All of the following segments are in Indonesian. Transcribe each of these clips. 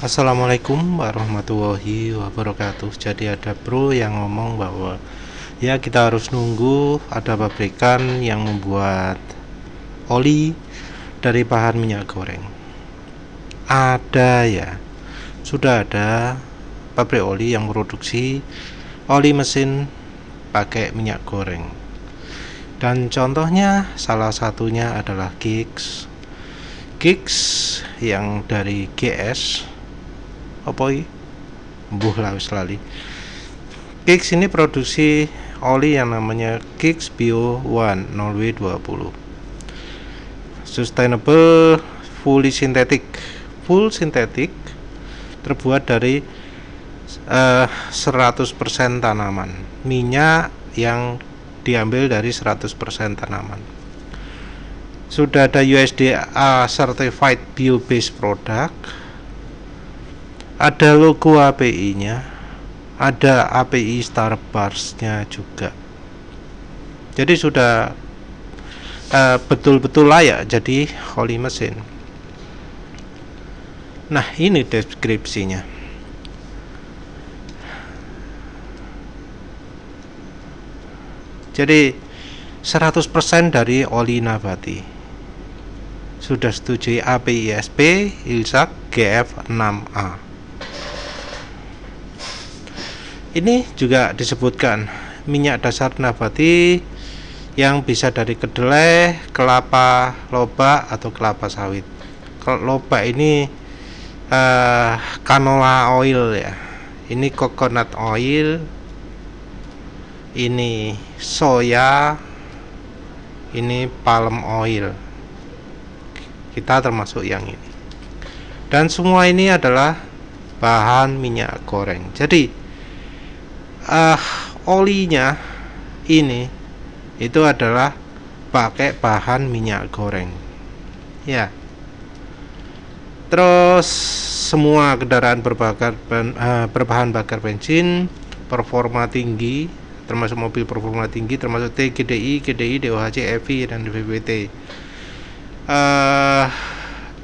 Assalamualaikum warahmatullahi wabarakatuh. Jadi ada bro yang ngomong bahwa ya kita harus nunggu ada pabrikan yang membuat oli dari bahan minyak goreng. Ada ya, sudah ada pabrik oli yang produksi oli mesin pakai minyak goreng. Dan contohnya salah satunya adalah Gigs yang dari GS apa ini? Mbuh lah wis lali. Gigs ini produksi oli yang namanya Gigs Bio One 0W20 Sustainable Full Synthetic terbuat dari 100% tanaman. Minyak yang diambil dari 100% tanaman. Sudah ada USDA Certified Bio-Based Product. Ada logo API-nya, ada API Starbucks-nya juga. Jadi sudah betul-betul layak jadi oli mesin. Nah, ini deskripsinya. Jadi 100% dari oli nabati. Sudah setujui API ISP ILSAK GF6A. Ini juga disebutkan minyak dasar nabati yang bisa dari kedelai, kelapa, lobak atau kelapa sawit. Kalau lobak ini canola oil ya. Ini coconut oil. Ini soya. Ini palm oil. Kita termasuk yang ini. Dan semua ini adalah bahan minyak goreng. Jadi olinya ini itu adalah pakai bahan minyak goreng ya. Terus semua kendaraan berbahan bakar bensin performa tinggi, termasuk mobil performa tinggi, termasuk TGDI, GDI, DOHC, EV dan VVT.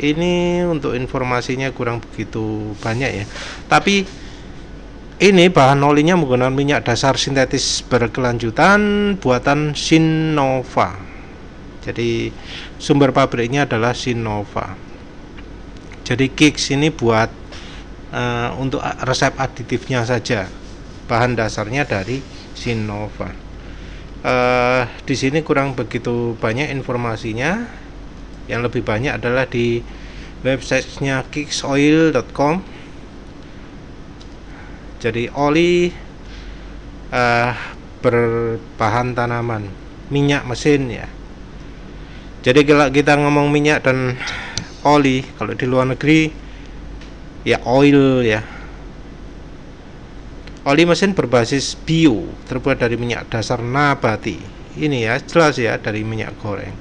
Ini untuk informasinya kurang begitu banyak ya, tapi ini bahan olinya menggunakan minyak dasar sintetis berkelanjutan buatan Sinova. Jadi sumber pabriknya adalah Sinova. Jadi Gigs ini buat untuk resep aditifnya saja. Bahan dasarnya dari Sinova. Di sini kurang begitu banyak informasinya. Yang lebih banyak adalah di websitenya gigsoil.com. Jadi oli berbahan tanaman, minyak mesin ya. Jadi kalau kita ngomong minyak dan oli, kalau di luar negeri ya oil ya. Oli mesin berbasis bio, terbuat dari minyak dasar nabati. Ini ya jelas ya, dari minyak goreng.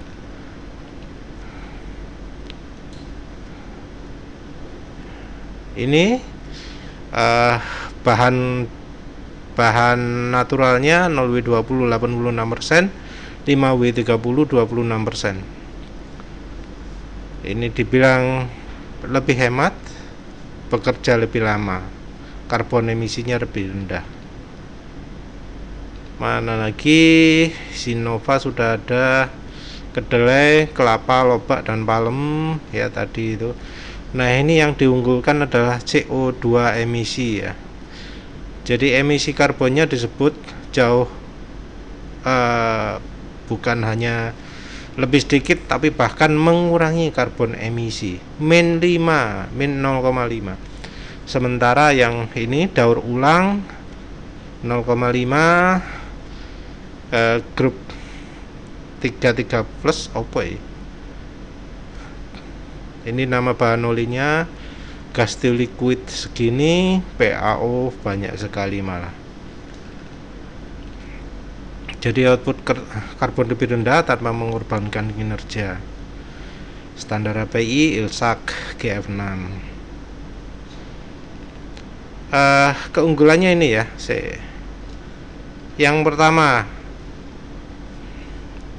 Ini bahan naturalnya 0W20 86%, 5W30 26%. Ini dibilang lebih hemat, bekerja lebih lama, karbon emisinya lebih rendah. Mana lagi? Sinova sudah ada kedelai, kelapa, lobak dan palem ya tadi itu. Nah, ini yang diunggulkan adalah CO2 emisi ya. Jadi emisi karbonnya disebut jauh bukan hanya lebih sedikit tapi bahkan mengurangi karbon emisi min 0,5. Sementara yang ini daur ulang 0,5 grup 33 plus apa ya? Ini nama bahan olinya, gas liquid segini, PAO banyak sekali malah. Jadi output karbon lebih rendah tanpa mengorbankan kinerja. Standar API ILSAK GF6. Keunggulannya ini ya, yang pertama,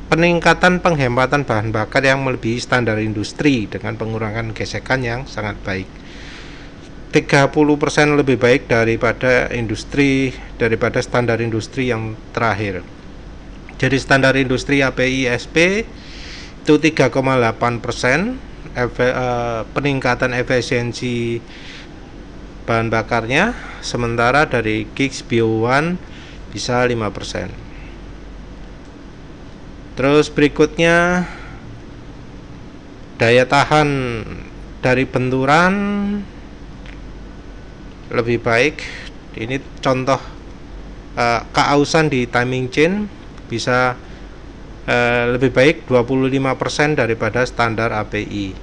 peningkatan penghematan bahan bakar yang melebihi standar industri dengan pengurangan gesekan yang sangat baik. 30% lebih baik daripada standar industri yang terakhir. Jadi standar industri API SP itu 3,8% peningkatan efisiensi bahan bakarnya, sementara dari Gigs Bio One bisa 5%. Terus berikutnya daya tahan dari benturan lebih baik. Ini contoh keausan di timing chain bisa lebih baik 25% daripada standar API.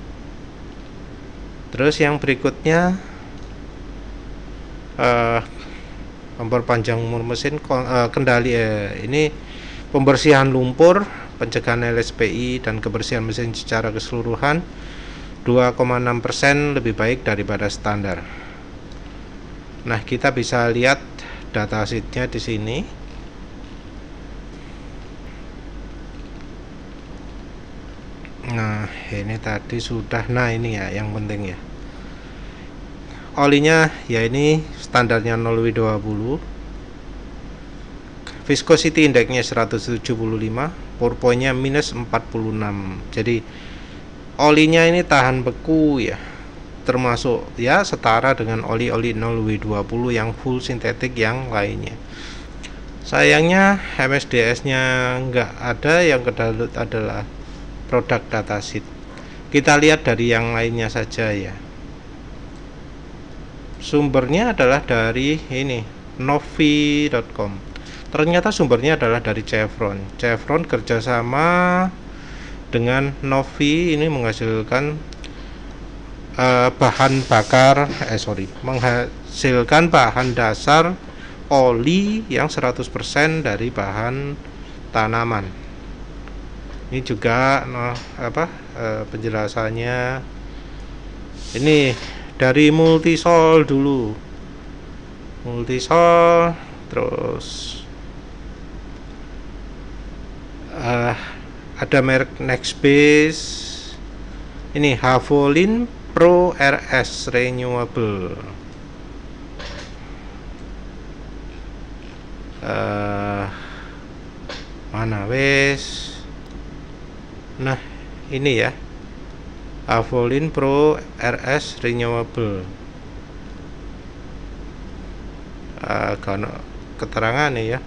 Terus yang berikutnya memperpanjang umur mesin, kendali ini pembersihan lumpur, pencegahan LSPI dan kebersihan mesin secara keseluruhan 2,6% lebih baik daripada standar. Nah, kita bisa lihat datasheetnya di sini. Nah, ini tadi sudah. Nah, ini ya yang penting ya. Olinya ya ini standarnya 0W20. Viscosity indexnya 175, pour point-nya minus 46. Jadi olinya ini tahan beku ya. Termasuk ya setara dengan oli-oli 0W20 yang full sintetik yang lainnya. Sayangnya MSDS-nya nggak ada, yang kedalut adalah produk datasheet. Kita lihat dari yang lainnya saja ya. Sumbernya adalah dari ini novi.com. Ternyata sumbernya adalah dari Chevron. Chevron kerjasama dengan Novi ini menghasilkan menghasilkan bahan dasar oli yang 100% dari bahan tanaman. Ini juga penjelasannya ini dari Multisol dulu. Multisol, terus ada merek Nextbase. Ini Havolin Pro RS Renewable. Mana wes? Nah, ini ya. Havolin Pro RS Renewable. Karena keterangan nih ya.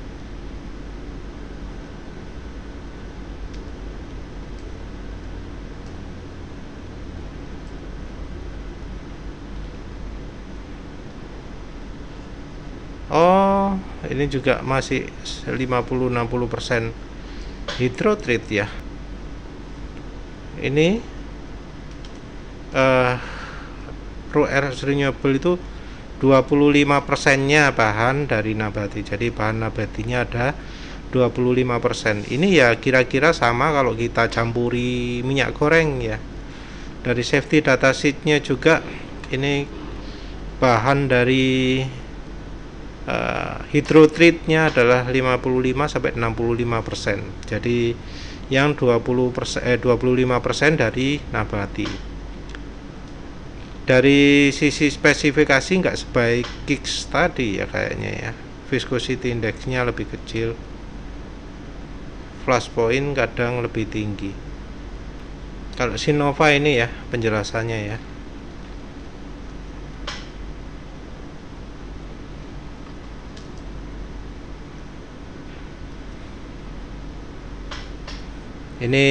Oh, ini juga masih 50-60% hydrotreat ya. Ini Pro RS Renewable itu 25%-nya bahan dari nabati. Jadi bahan nabatinya ada 25%. Ini ya kira-kira sama kalau kita campuri minyak goreng ya. Dari safety datasheet-nya juga ini bahan dari hydrotreat-nya adalah 55-65%. Jadi yang 25% dari nabati. Dari sisi spesifikasi nggak sebaik Gigs tadi ya kayaknya ya. Viscosity index-nya lebih kecil, flash point kadang lebih tinggi. Kalau Sinova ini ya penjelasannya ya. Ini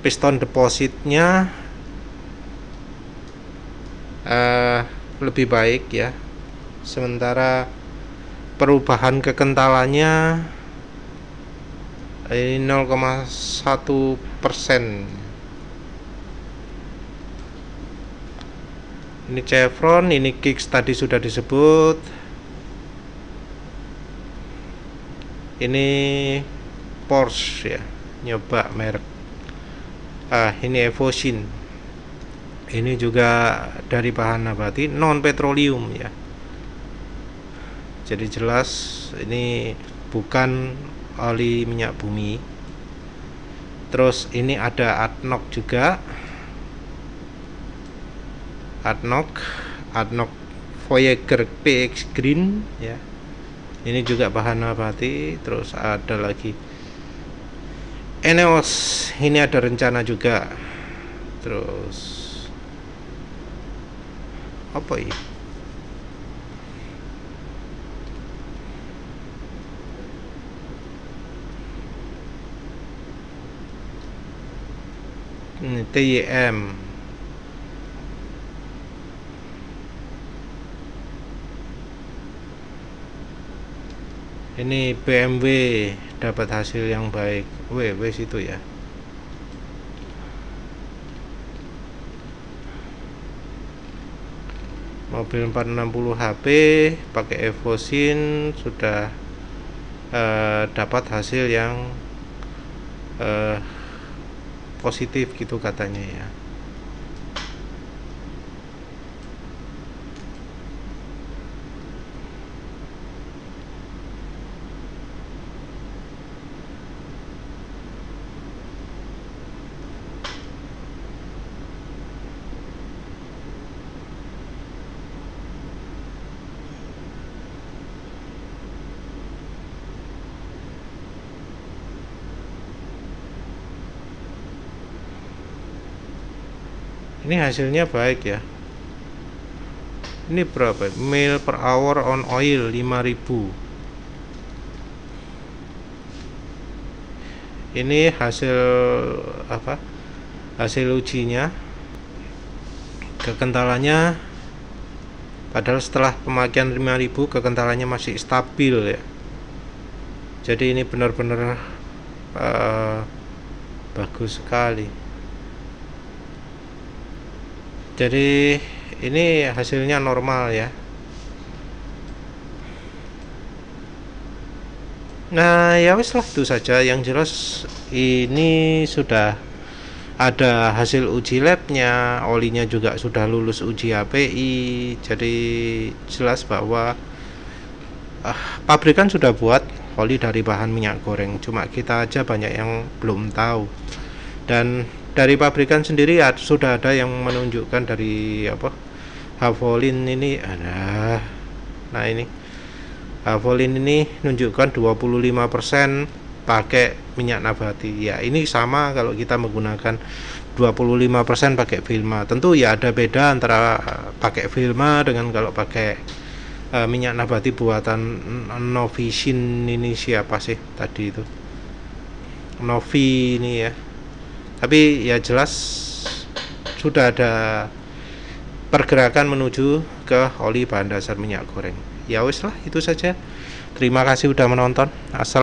piston depositnya lebih baik ya, sementara perubahan kekentalannya ini 0,1%. Ini Chevron, ini Gigs tadi sudah disebut. Ini Porsche ya, nyoba merek. Ini Evosin. Ini juga dari bahan nabati non petroleum ya. Jadi jelas ini bukan oli minyak bumi. Terus ini ada ADNOC juga. ADNOC ADNOC Voyager PX Green ya. Ini juga bahan nabati. Terus ada lagi ENEOS, ini ada rencana juga. Terus apa ini? Ini TYM. Ini BMW dapat hasil yang baik. Wes itu ya. Mobil 460 HP pakai Evosin sudah dapat hasil yang positif gitu katanya ya. Ini hasilnya baik ya. Ini berapa? Mil per hour on oil 5000. Ini hasil apa? Hasil ujinya. Kekentalannya padahal setelah pemakaian 5000 kekentalannya masih stabil ya. Jadi ini benar-benar bagus sekali. Jadi ini hasilnya normal ya. Nah ya wis lah, itu saja. Yang jelas ini sudah ada hasil uji labnya, olinya juga sudah lulus uji API. Jadi jelas bahwa pabrikan sudah buat oli dari bahan minyak goreng, cuma kita aja banyak yang belum tahu. Dan dari pabrikan sendiri sudah ada yang menunjukkan dari Havolin ini ada. Nah ini Havolin ini menunjukkan 25% pakai minyak nabati. Ya ini sama kalau kita menggunakan 25% pakai Vilma. Tentu ya ada beda antara pakai Vilma dengan kalau pakai minyak nabati buatan Novisin. Ini siapa sih tadi itu? Novi ini ya. Tapi ya jelas sudah ada pergerakan menuju ke oli bahan dasar minyak goreng. Ya wis lah, itu saja. Terima kasih sudah menonton. Assalamualaikum.